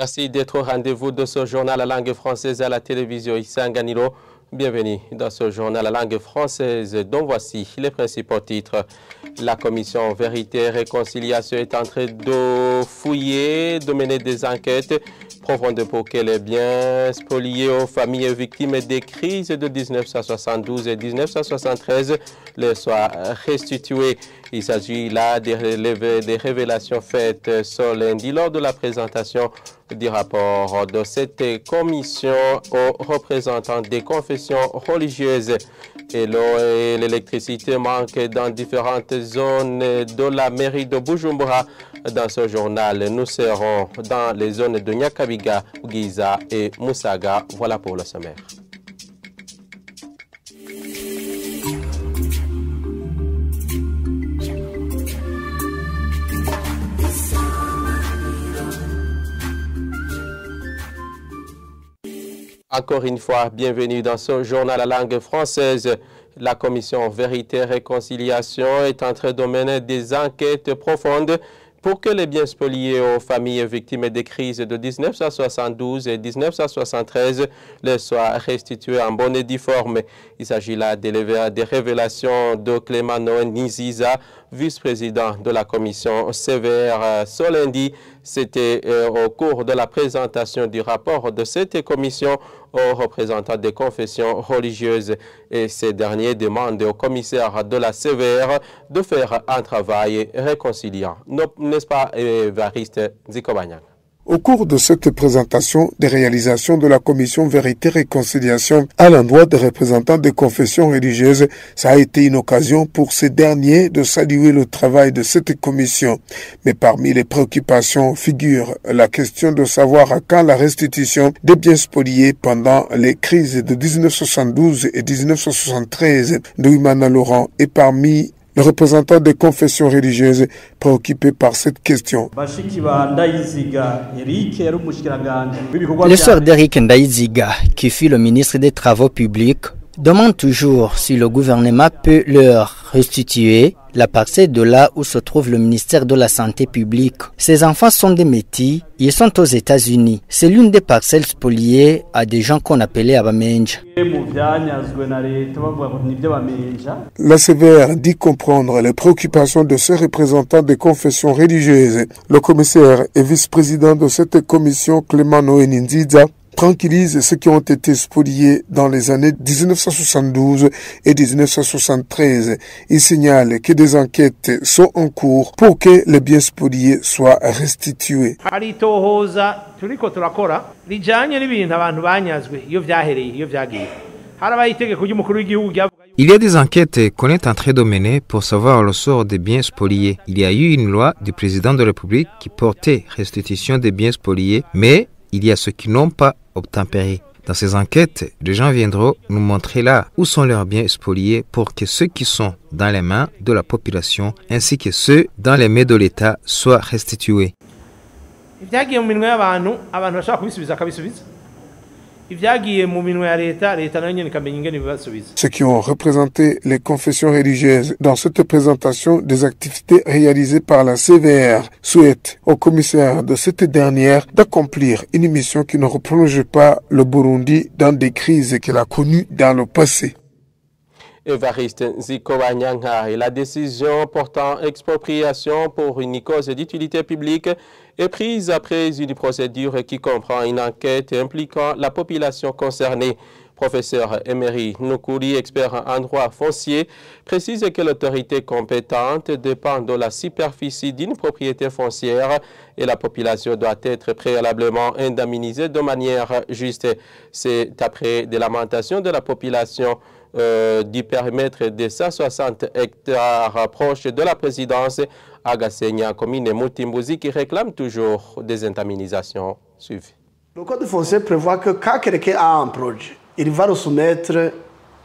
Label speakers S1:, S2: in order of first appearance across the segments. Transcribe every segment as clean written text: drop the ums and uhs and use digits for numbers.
S1: Merci d'être au rendez-vous de ce journal à langue française à la télévision Isanganiro. Bienvenue dans ce journal à langue française dont voici les principaux titres. La commission Vérité et Réconciliation est en train de fouiller, de mener des enquêtes profondes pour que les biens spoliés aux familles victimes des crises de 1972 et 1973 les soient restitués. Il s'agit là des révélations faites ce lundi lors de la présentation du rapport de cette commission aux représentants des confessions religieuses. Et l'eau et l'électricité manquent dans différentes zones de la mairie de Bujumbura. Dans ce journal, nous serons dans les zones de Nyakabiga, Giza et Musaga. Voilà pour le sommaire. Encore une fois, bienvenue dans ce journal à langue française. La commission Vérité et Réconciliation est en train de mener des enquêtes profondes pour que les biens spoliés aux familles victimes des crises de 1972 et 1973 les soient restitués en bonne et due forme. Il s'agit là des révélations de Clément Noël Niziza, vice-président de la commission sévère ce lundi. C'était au cours de la présentation du rapport de cette commission aux représentants des confessions religieuses. Et ces derniers demandent au commissaire de la sévère de faire un travail réconciliant. N'est-ce pas, Évariste Zikobagnan?
S2: Au cours de cette présentation des réalisations de la commission Vérité et Réconciliation à l'endroit des représentants des confessions religieuses, ça a été une occasion pour ces derniers de saluer le travail de cette commission. Mais parmi les préoccupations figure la question de savoir à quand la restitution des biens spoliés pendant les crises de 1972 et 1973. Douimana Laurent est parmi le représentant des confessions religieuses préoccupé par cette question.
S3: Le sœur d'Eric Ndaïziga, qui fut le ministre des Travaux publics, demande toujours si le gouvernement peut leur restituer la parcelle de là où se trouve le ministère de la Santé publique. Ces enfants sont des métis, ils sont aux États-Unis. C'est l'une des parcelles spoliées à des gens qu'on appelait Abamenja.
S2: La sévère dit comprendre les préoccupations de ces représentants des confessions religieuses. Le commissaire et vice-président de cette commission, Clément Noël Niziza, tranquillise ceux qui ont été spoliés dans les années 1972 et 1973. Il signale que des enquêtes sont en cours pour que les biens spoliés soient restitués.
S4: Il y a des enquêtes qu'on est en train de mener pour savoir le sort des biens spoliés. Il y a eu une loi du président de la République qui portait restitution des biens spoliés, mais il y a ceux qui n'ont pas obtempéré. Dans ces enquêtes, les gens viendront nous montrer là où sont leurs biens spoliés pour que ceux qui sont dans les mains de la population ainsi que ceux dans les mains de l'État soient restitués.
S2: Ceux qui ont représenté les confessions religieuses dans cette présentation des activités réalisées par la CVR souhaitent au commissaire de cette dernière d'accomplir une mission qui ne replonge pas le Burundi dans des crises qu'il a connues dans le passé.
S1: Évariste Zikobanyanga et la décision portant expropriation pour une cause d'utilité publique est prise après une procédure qui comprend une enquête impliquant la population concernée. Professeur Emery Nukuri, expert en droit foncier, précise que l'autorité compétente dépend de la superficie d'une propriété foncière et la population doit être préalablement indemnisée de manière juste. C'est après des lamentations de la population du périmètre de 160 hectares proches de la présidence Agasenia, commune Mutimbuzi, qui réclame toujours des indemnisations suivies.
S5: Le code foncier prévoit que quand quelqu'un a un projet, il va le soumettre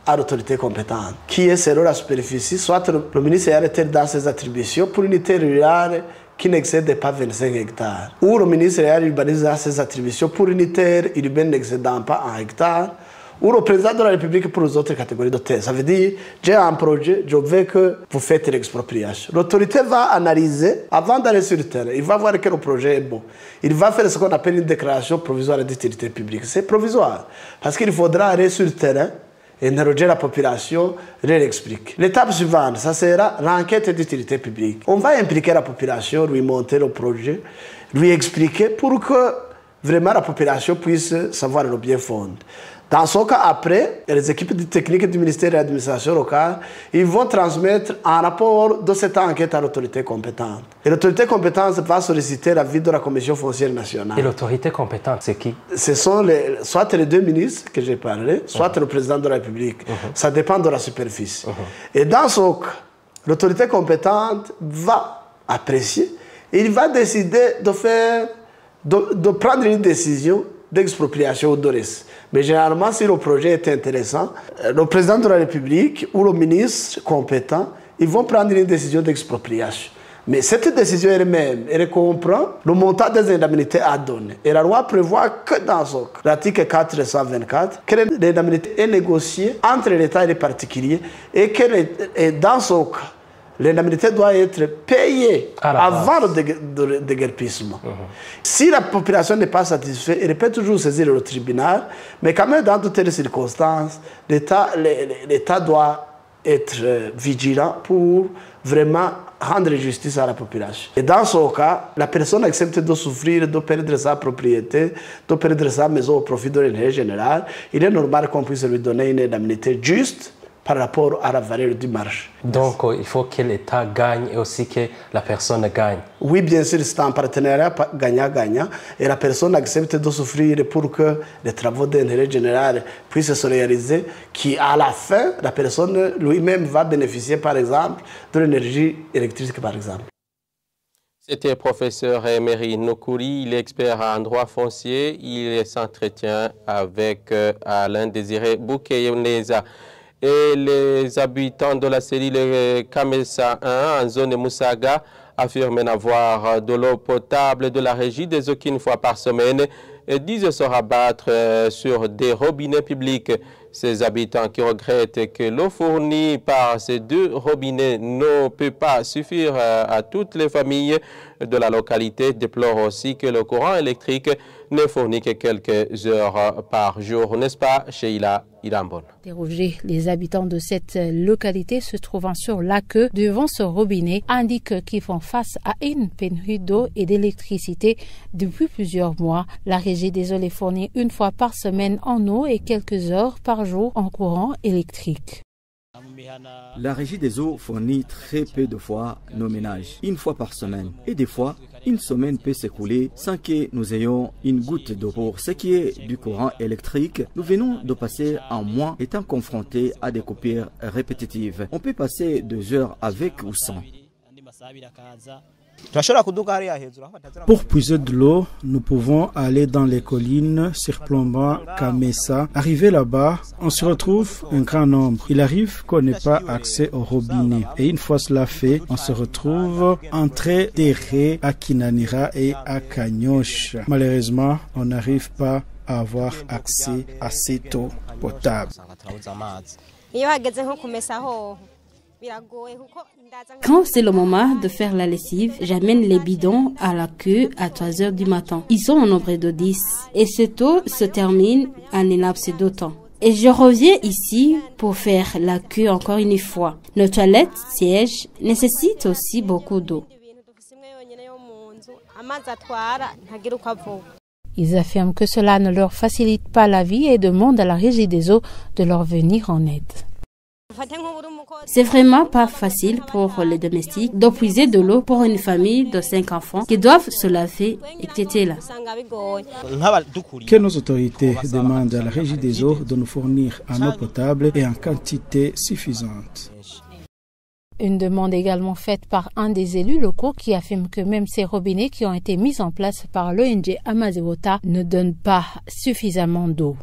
S5: à l'autorité compétente, qui est selon la superficie, soit le ministère dans ses attributions pour une terre rurale qui n'excède pas 25 hectares, ou le ministère urbanise ses attributions pour une terre urbaine n'excédant pas 1 hectare, ou le président de la République pour les autres catégories de terres. Ça veut dire, j'ai un projet, je veux que vous faites l'expropriation. L'autorité va analyser, avant d'aller sur le terrain, il va voir que le projet est bon. Il va faire ce qu'on appelle une déclaration provisoire d'utilité publique. C'est provisoire, parce qu'il faudra aller sur le terrain, interroger la population, leur expliquer. L'étape suivante, ça sera l'enquête d'utilité publique. On va impliquer la population, lui monter le projet, lui expliquer pour que vraiment la population puisse savoir le bien fondé. Dans ce cas, après, les équipes techniques du ministère de l'administration locale, ils vont transmettre un rapport de cette enquête à l'autorité compétente. Et l'autorité compétente va solliciter l'avis de la Commission foncière nationale.
S6: Et l'autorité compétente, c'est qui?
S5: Ce sont soit les deux ministres que j'ai parlé, soit le président de la République. Ça dépend de la superficie. Et dans ce cas, l'autorité compétente va apprécier et il va décider de prendre une décision d'expropriation ou de reste. Mais généralement, si le projet est intéressant, le président de la République ou le ministre compétent, ils vont prendre une décision d'expropriation. Mais cette décision elle-même, elle comprend le montant des indemnités à donner. Et la loi prévoit que dans l'article 424, que l'indemnité est négociée entre l'État et les particuliers et que dans ce cas, l'indemnité doit être payée avant le déguerpissement. Si la population n'est pas satisfaite, elle peut toujours saisir le tribunal, mais quand même dans toutes les circonstances, l'État doit être vigilant pour vraiment rendre justice à la population. Et dans ce cas, la personne accepte de souffrir, de perdre sa propriété, de perdre sa maison au profit de l'intérêt général. Il est normal qu'on puisse lui donner une indemnité juste par rapport à la valeur du marché.
S6: Donc, il faut que l'État gagne et aussi que la personne gagne.
S5: Oui, bien sûr, c'est un partenariat gagnant-gagnant. Et la personne accepte de souffrir pour que les travaux d'intérêt général puissent se réaliser, qui à la fin, la personne lui-même va bénéficier, par exemple, de l'énergie électrique, par exemple.
S1: C'était professeur Emery Nokuri, il est expert en droit foncier. Il s'entretient avec Alain Désiré Boukeyoneza. Et les habitants de la cellule Kamesa 1 en zone Moussaga affirment n'avoir de l'eau potable de la régie des eaux qu'une fois par semaine et disent se rabattre sur des robinets publics. Ces habitants qui regrettent que l'eau fournie par ces deux robinets ne peut pas suffire à toutes les familles de la localité déplorent aussi que le courant électrique ne fournit que quelques heures par jour, n'est-ce pas, Sheila Irambon?
S7: Interroger les habitants de cette localité se trouvant sur la queue devant ce robinet indique qu'ils font face à une pénurie d'eau et d'électricité depuis plusieurs mois. La régie des eaux les fournit une fois par semaine en eau et quelques heures par jour en courant électrique.
S8: La régie des eaux fournit très peu de fois nos ménages, une fois par semaine. Et des fois, une semaine peut s'écouler sans que nous ayons une goutte d'eau. Pour ce qui est du courant électrique, nous venons de passer un mois étant confrontés à des coupures répétitives. On peut passer 2 heures avec ou sans.
S9: Pour puiser de l'eau, nous pouvons aller dans les collines surplombant Kamesa. Arrivé là-bas, on se retrouve un grand nombre. Il arrive qu'on n'ait pas accès au robinet. Et une fois cela fait, on se retrouve entre Terre, à Kinanira et à Kanyosh. Malheureusement, on n'arrive pas à avoir accès à cette eau potable.
S10: Quand c'est le moment de faire la lessive, j'amène les bidons à la queue à 3 heures du matin. Ils sont au nombre de 10. Et cette eau se termine en un laps de temps. Et je reviens ici pour faire la queue encore une fois. Nos toilettes, sièges, nécessitent aussi beaucoup d'eau.
S7: Ils affirment que cela ne leur facilite pas la vie et demandent à la régie des eaux de leur venir en aide.
S10: C'est vraiment pas facile pour les domestiques de puiser de l'eau pour une famille de 5 enfants qui doivent se laver, etc.
S9: Que nos autorités demandent à la régie des eaux de nous fournir en eau potable et en quantité suffisante.
S7: Une demande également faite par un des élus locaux qui affirme que même ces robinets qui ont été mis en place par l'ONG Amazewota ne donnent pas suffisamment d'eau.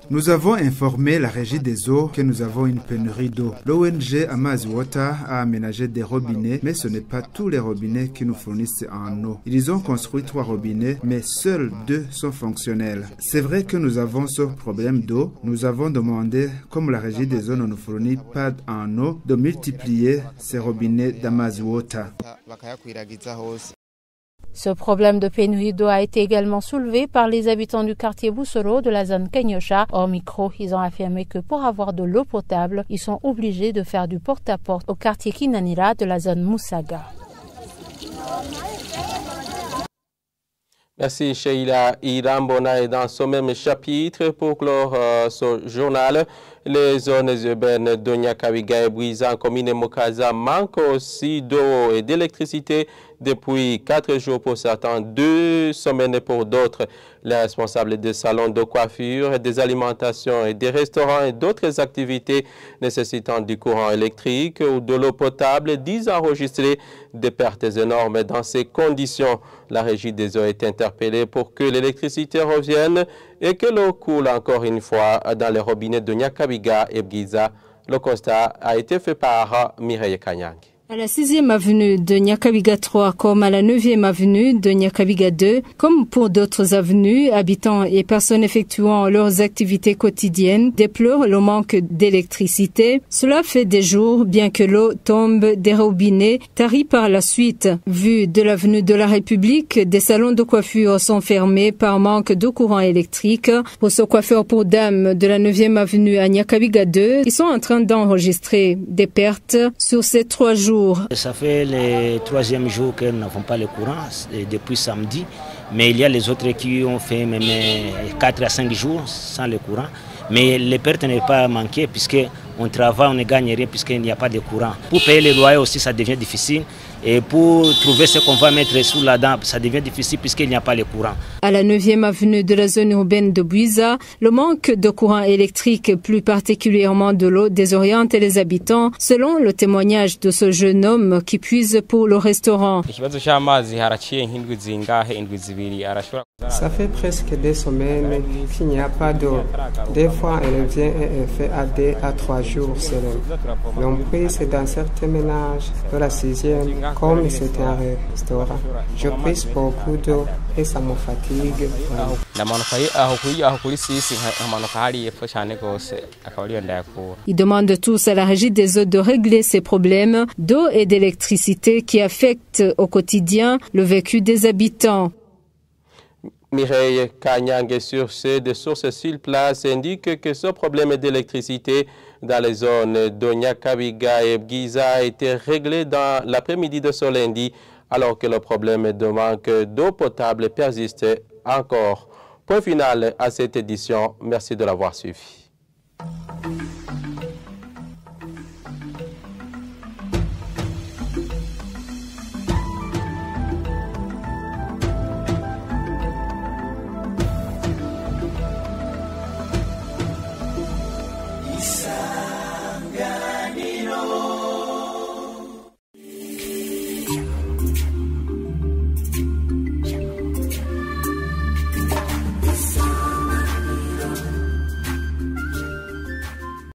S11: Nous avons informé la régie des eaux que nous avons une pénurie d'eau. L'ONG Amazi Water a aménagé des robinets, mais ce n'est pas tous les robinets qui nous fournissent en eau. Ils ont construit 3 robinets, mais seuls 2 sont fonctionnels. C'est vrai que nous avons ce problème d'eau. Nous avons demandé, comme la régie des eaux ne nous fournit pas en eau, de multiplier ces robinets d'Amazi Water.
S7: Ce problème de pénurie d'eau a été également soulevé par les habitants du quartier Boussoro de la zone Kenyosha. Au micro, ils ont affirmé que pour avoir de l'eau potable, ils sont obligés de faire du porte-à-porte au quartier Kinanira de la zone Moussaga.
S1: Merci Sheila Irambona. Et dans ce même chapitre, pour clore ce journal, les zones urbaines de Nyakabiga et Bouiza en commune Mokaza manquent aussi d'eau et d'électricité depuis 4 jours pour certains, 2 semaines pour d'autres. Les responsables des salons de coiffure, des alimentations et des restaurants et d'autres activités nécessitant du courant électrique ou de l'eau potable disent enregistrer des pertes énormes. Dans ces conditions, la régie des eaux est interpellée pour que l'électricité revienne et que l'eau coule encore une fois dans les robinets de Nyakabiga et Bgiza. Le constat a été fait par Mireille Kanyang.
S12: À la 6e avenue de Nyakabiga 3 comme à la 9e avenue de Nyakabiga 2, comme pour d'autres avenues, habitants et personnes effectuant leurs activités quotidiennes déplorent le manque d'électricité. Cela fait des jours, bien que l'eau tombe des robinets, tarie par la suite. Vu de l'avenue de la République, des salons de coiffure sont fermés par manque de courant électrique. Pour ce coiffeur pour dames de la 9e avenue à Nyakabiga 2, ils sont en train d'enregistrer des pertes sur ces 3 jours.
S13: Ça fait le 3e jour que nous n'avons pas le courant depuis samedi, mais il y a les autres qui ont fait même 4 à 5 jours sans le courant. Mais les pertes ne pas manquer puisque on travaille, on ne gagne rien puisqu'il n'y a pas de courant. Pour payer les loyers aussi, ça devient difficile. Et pour trouver ce qu'on va mettre sous la dent, ça devient difficile puisqu'il n'y a pas de courant.
S12: À la 9e avenue de la zone urbaine de Bouiza, le manque de courant électrique, plus particulièrement de l'eau, désoriente les habitants, selon le témoignage de ce jeune homme qui puise pour le restaurant.
S14: Ça fait presque 2 semaines qu'il n'y a pas d'eau. Des fois, elle vient et elle fait à 2 à 3 jours seulement. L'on prise dans certains ménages de la 6e, comme c'était un restaurant. Je prise beaucoup d'eau et ça me fatigue.
S12: Ils demandent tous à la régie des eaux de régler ces problèmes d'eau et d'électricité qui affectent au quotidien le vécu des habitants.
S1: Mireille Kanyang sur ce, des sources sur place indiquent que ce problème d'électricité dans les zones de Nyakabiga et Bgiza a été réglé dans l'après-midi de ce lundi, alors que le problème de manque d'eau potable persiste encore. Point final à cette édition. Merci de l'avoir suivi.